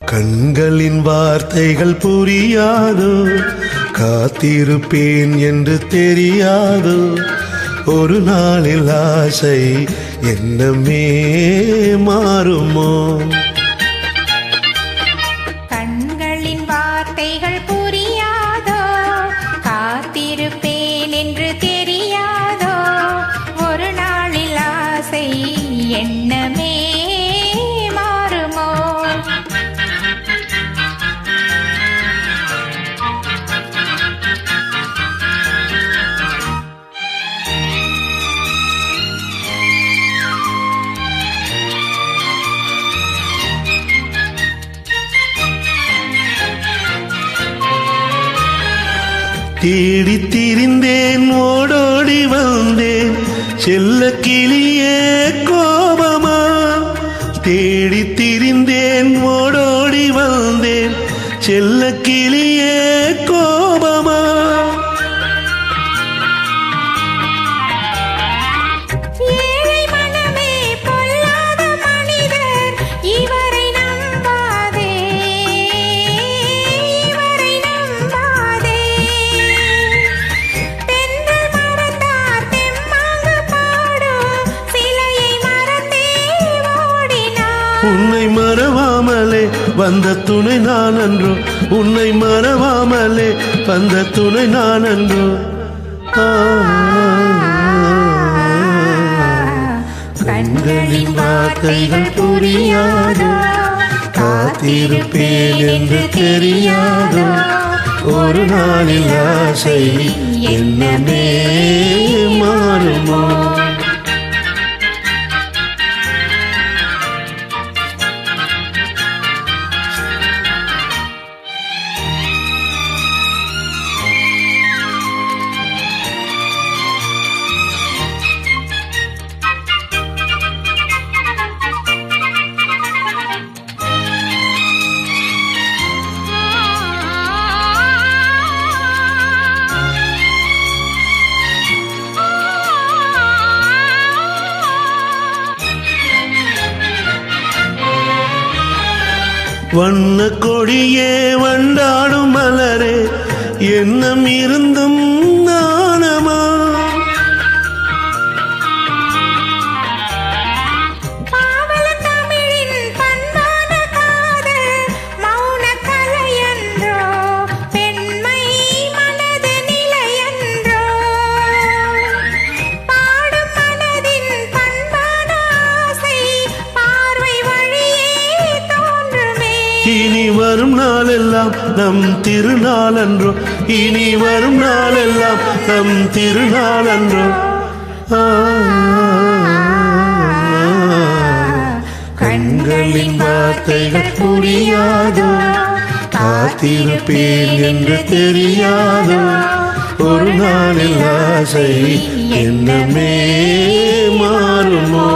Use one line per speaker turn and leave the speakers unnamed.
கண்களின் வார்த்தைகள் புரியாதோ, காத்திருப்பேன் என்று தெரியாதோ, ஒரு நாளில் ஆசை என்னமே மாறுமோ?
கண்களின் வார்த்தைகள் புரியாதோ, காத்திருப்பேன் என்று தெரியாதோ, ஒரு நாளில் ஆசை என்னமே மாறுமோ?
தேடி திரிந்தேன், ஓடோடி வந்தேன், செல்ல கிளியே கோபமா? தேடி திரிந்தேன், ஓடோடி வந்தேன், செல்ல கிளியே கோபமா?
ஏழை மனமே பொல்லாத மனிதர், இவரை நம்பாதே, இவரை நம்பாதே. தென்றல் மறந்தார் தெம்மாங்கு பாடும், சிலையை மறந்தே ஓடினார்.
உன்னை மறவாமலே வந்த துணை நான் அன்றோ, உன்னை மறவாமலே வந்த துணை நான் அன்றோ.
கண்களின் வார்த்தைகள் புரியாதோ, காத்திருப்பேன் என்று தெரியாதோ,
ஒரு நாளில் ஆசை என்னமே மாறுமோ? வண்ண கொடியே வண்டாடும் மலரே, எண்ணம் இருந்தும் நாணமா?
பாவல தமிழின் பண்பான காதல் மௌன கலையன்றோ, பெண்மை மனது நிலையன்றோ. பாடும் மனதின் பண்பான ஆசை பார்வை வழியே தோன்றுமே.
இனி வரும் நாளெல்லாம் நம் திருநாளன்றோ, இனி வரும் நாளெல்லாம் நம் திருநாளன்றோ.
கண்களின் வார்த்தைகள் புரியாதோ,
காத்திருப்பேன் என்று தெரியாதோ, ஒரு நாளில் ஆசை என்னமே மாறுமோ?